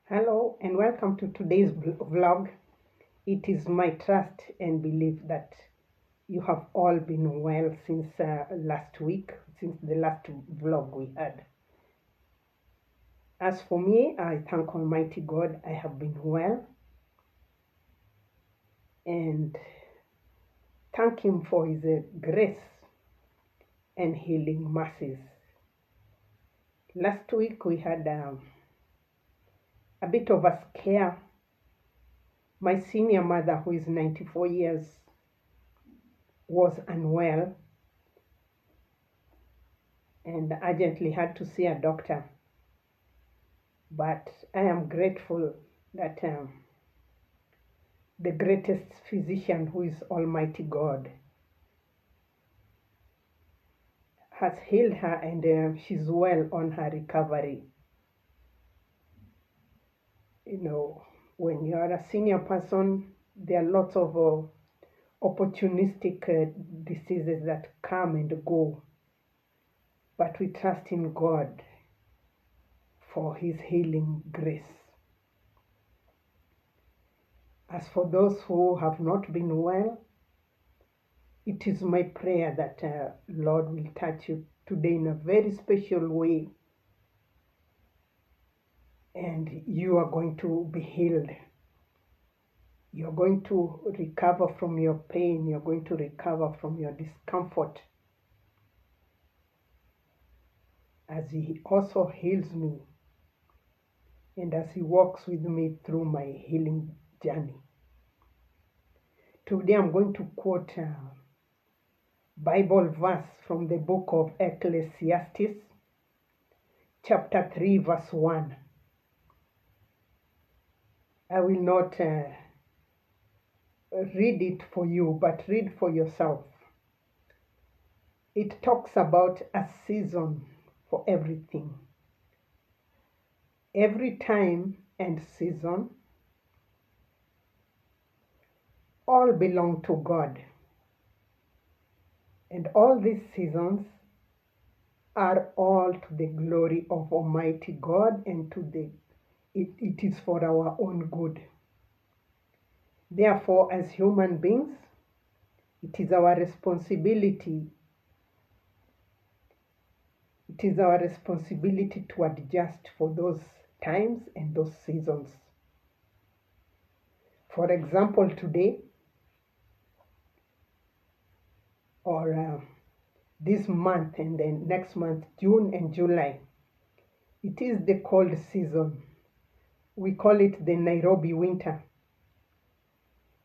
Hello and welcome to today's vlog. It is my trust and belief that you have all been well since last week, since the last vlog we had. As for me, I thank Almighty God I have been well and thank Him for His grace and healing mercies. Last week we had a bit of a scare. My senior mother, who is 94 years, was unwell and urgently had to see a doctor. But I am grateful that the greatest physician, who is Almighty God, has healed her and she's well on her recovery. You know, when you are a senior person, there are lots of opportunistic diseases that come and go. But we trust in God for His healing grace. As for those who have not been well, it is my prayer that Lord will touch you today in a very special way and you are going to be healed. You're going to recover from your pain. You're going to recover from your discomfort as He also heals me and as He walks with me through my healing journey. Today I'm going to quote a Bible verse from the book of Ecclesiastes, chapter 3, verse 1. I will not read it for you, but read for yourself. It talks about a season for everything. Every time and season all belong to God. And all these seasons are all to the glory of Almighty God and it is for our own good. Therefore, as human beings, it is our responsibility to adjust for those times and those seasons. For example, today or this month and then next month, June and July, it is the cold season. We call it the Nairobi winter.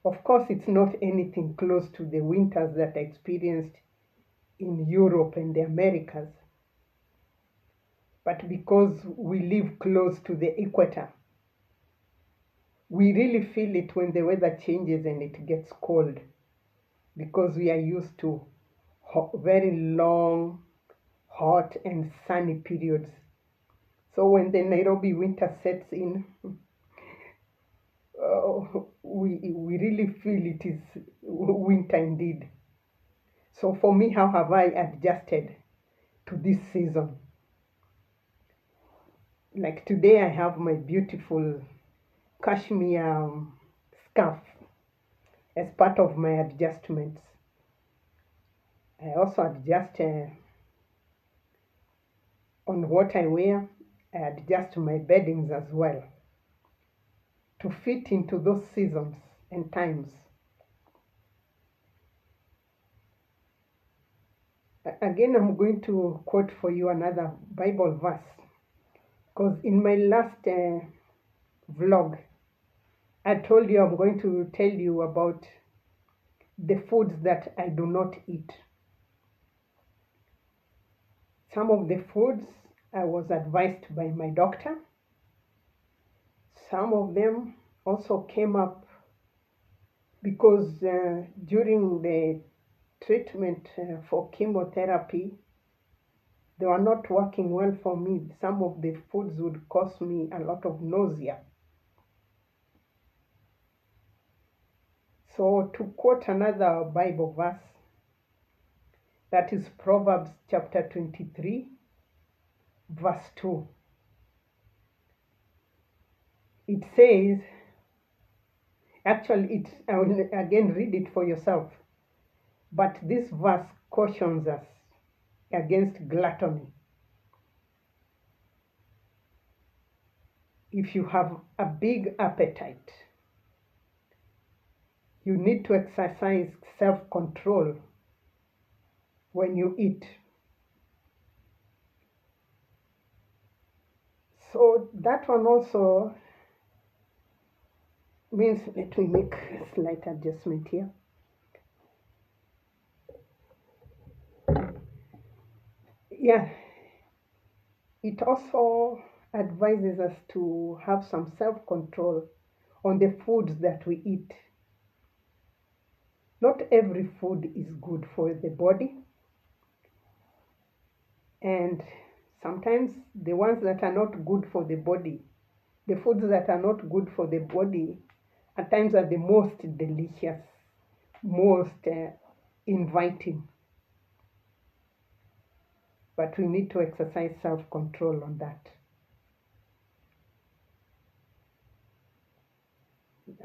Of course, it's not anything close to the winters that I experienced in Europe and the Americas. But because we live close to the equator, we really feel it when the weather changes and it gets cold because we are used to very long, hot and sunny periods. So when the Nairobi winter sets in, we really feel it is winter indeed. So for me, how have I adjusted to this season? Like today, I have my beautiful cashmere scarf as part of my adjustments. I also adjust on what I wear. I adjust my beddings as well to fit into those seasons and times. Again, I'm going to quote for you another Bible verse because in my last vlog, I told you I'm going to tell you about the foods that I do not eat. Some of the foods I was advised by my doctor. Some of them also came up because during the treatment for chemotherapy, they were not working well for me. Some of the foods would cause me a lot of nausea. So to quote another Bible verse, that is Proverbs chapter 23, verse 2. It says, actually, I will again read it for yourself. But this verse cautions us against gluttony. If you have a big appetite, you need to exercise self control when you eat. So that one also means, let me make a slight adjustment here. Yeah, it also advises us to have some self control on the foods that we eat. Not every food is good for the body, and sometimes the ones that are not good for the body, the foods that are not good for the body, at times are the most delicious, most inviting. But we need to exercise self control on that.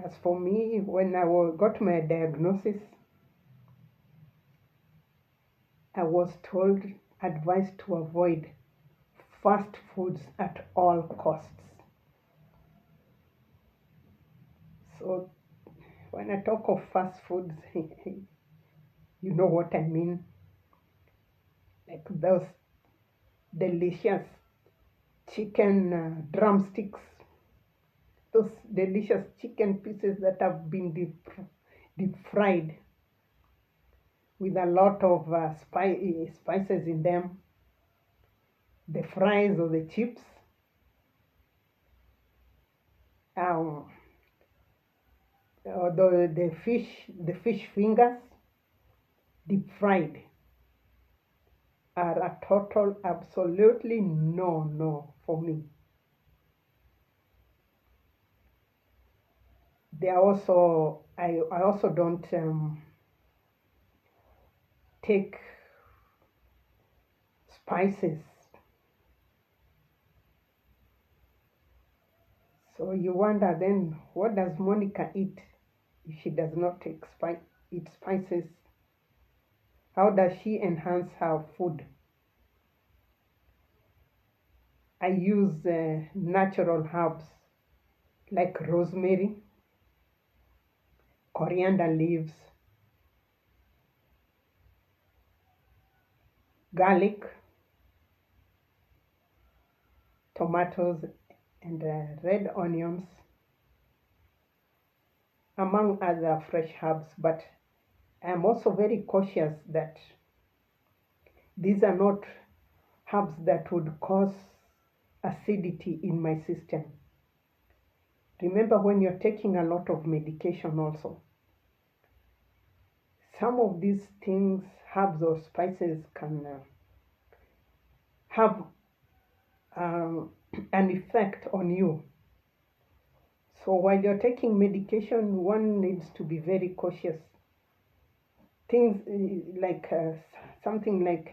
As for me, when got my diagnosis, I was told, advised to avoid fast foods at all costs. So when I talk of fast foods, you know what I mean. Like those delicious chicken drumsticks, those delicious chicken pieces that have been deep fried with a lot of spices in them, the fries or the chips, um, or the fish fingers, deep fried, are a total absolutely no for me. They are also I also don't take spices. So you wonder then, what does Monica eat if she does not eat spices? How does she enhance her food? I use natural herbs like rosemary, coriander leaves, garlic, tomatoes, and red onions, among other fresh herbs. But I am also very cautious that these are not herbs that would cause acidity in my system. Remember, when you're taking a lot of medication, also, some of these things, herbs or spices, can have um, an effect on you. So while you're taking medication, one needs to be very cautious. Things like something like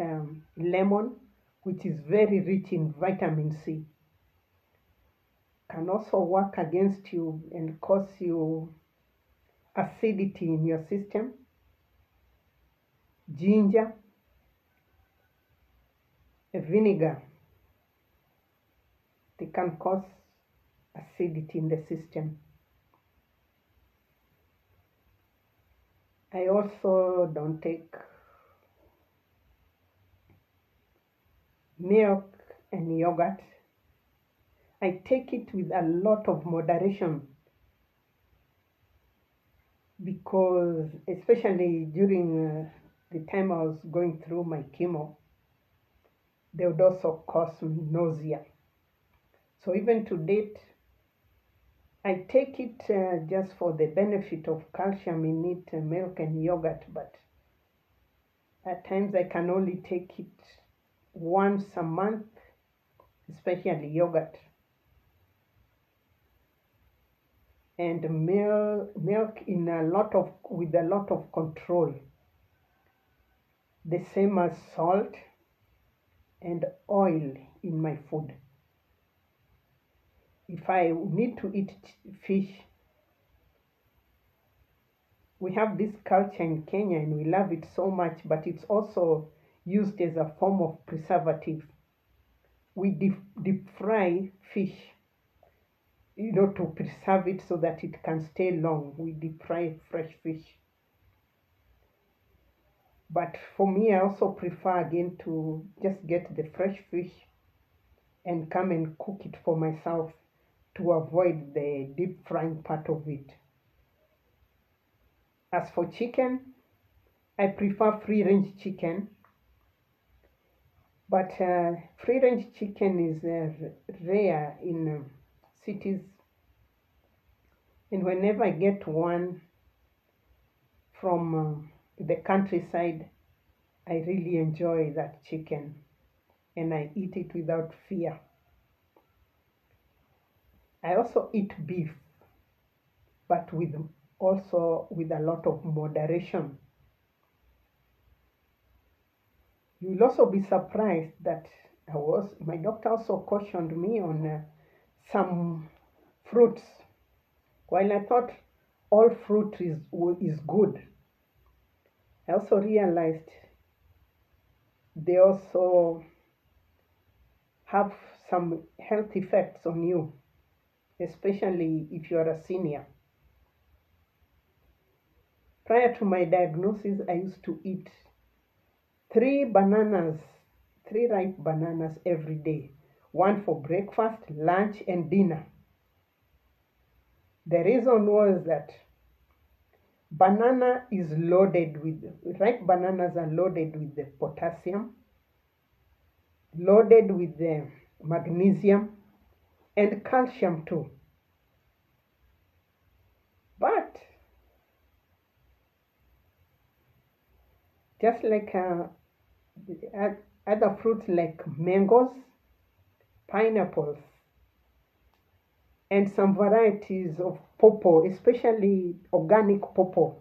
lemon, which is very rich in vitamin C, can also work against you and cause you acidity in your system. Ginger, vinegar, they can cause acidity in the system. I also don't take milk and yogurt. I take it with a lot of moderation because, especially during the time I was going through my chemo, they would also cause me nausea. So, even to date, I take it just for the benefit of calcium in it, milk and yogurt, but at times I can only take it once a month, especially yogurt. And milk in a lot of with a lot of control, the same as salt and oil in my food. if I need to eat fish, we have this culture in Kenya and we love it so much, but it's also used as a form of preservative. We deep fry fish, to preserve it so that it can stay long. We deep fry fresh fish. But for me, I also prefer again to just get the fresh fish and come and cook it for myself to avoid the deep frying part of it. As for chicken, I prefer free range chicken, but free range chicken is rare in cities, and whenever I get one from the countryside, I really enjoy that chicken and I eat it without fear. I also eat beef, but with a lot of moderation. You'll also be surprised that my doctor also cautioned me on some fruits. While I thought all fruit is good, I also realized they also have some health effects on you, especially if you are a senior. Prior to my diagnosis, I used to eat three bananas, three ripe bananas every day, one for breakfast, lunch, and dinner. The reason was that ripe bananas are loaded with the potassium, loaded with the magnesium, and calcium too. But just like other fruits like mangoes, pineapples, and some varieties of pawpaw, especially organic pawpaw.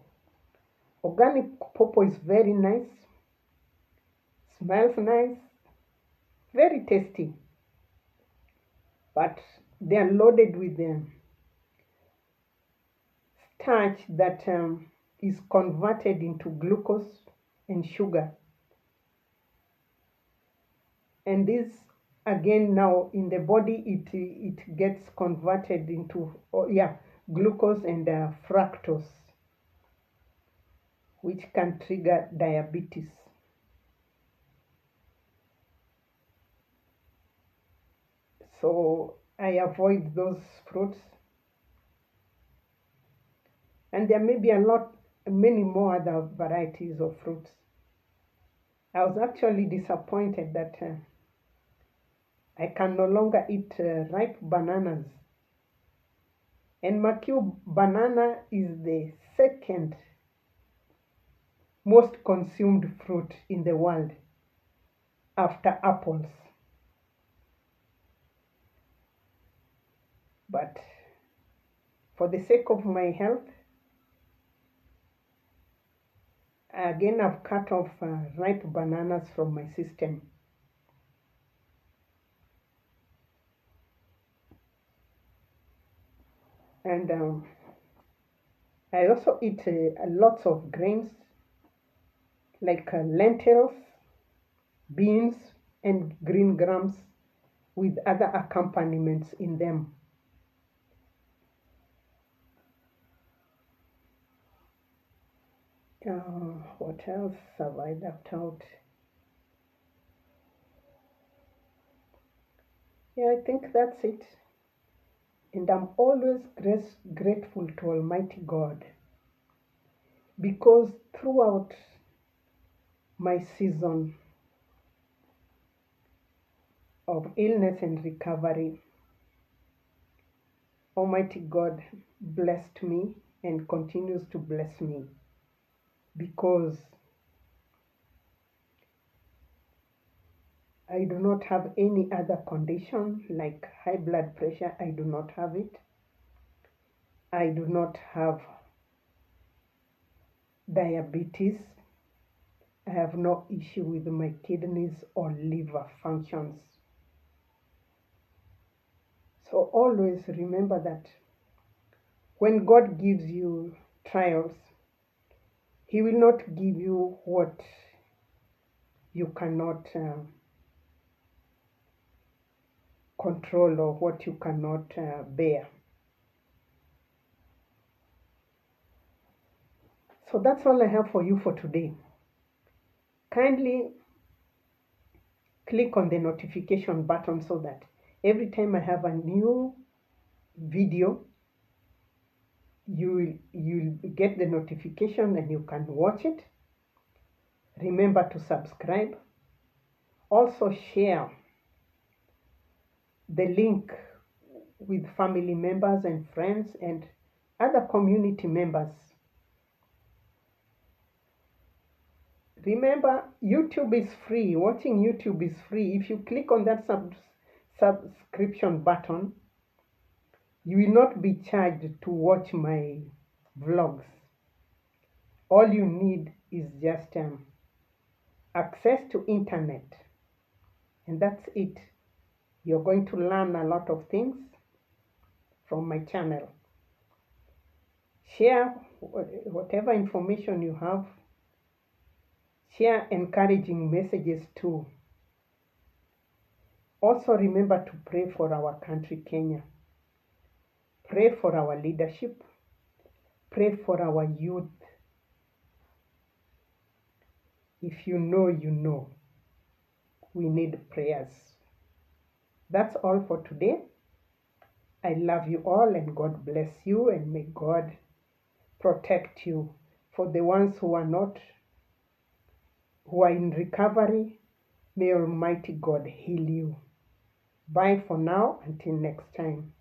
Organic pawpaw is very nice, smells nice, very tasty, but they are loaded with starch that is converted into glucose and sugar. And this again now in the body it gets converted into glucose and fructose, which can trigger diabetes. So I avoid those fruits, and there may be many more other varieties of fruits. I was actually disappointed that I can no longer eat ripe bananas. And Makio banana is the second most consumed fruit in the world after apples. But for the sake of my health, again I've cut off ripe bananas from my system. And I also eat lots of grains like lentils, beans, and green grams with other accompaniments in them. What else have I left out? Yeah, I think that's it. And I'm always grateful to Almighty God because throughout my season of illness and recovery, Almighty God blessed me and continues to bless me because I do not have any other condition like high blood pressure. I do not have it. I do not have diabetes. I have no issue with my kidneys or liver functions. So always remember that when God gives you trials, He will not give you what you cannot control or what you cannot bear. So that's all I have for you for today. Kindly click on the notification button so that every time I have a new video, you'll get the notification and you can watch it. Remember to subscribe. Also share the link with family members and friends and other community members. Remember, YouTube is free. Watching YouTube is free. If you click on that subscription button, you will not be charged to watch my vlogs. All you need is just access to internet, and that's it. You're going to learn a lot of things from my channel. Share whatever information you have. Share encouraging messages too. Also remember to pray for our country, Kenya. Pray for our leadership. Pray for our youth. If you know, you know. We need prayers. That's all for today. I love you all and God bless you and may God protect you. For the ones who are in recovery, may Almighty God heal you. Bye for now, until next time.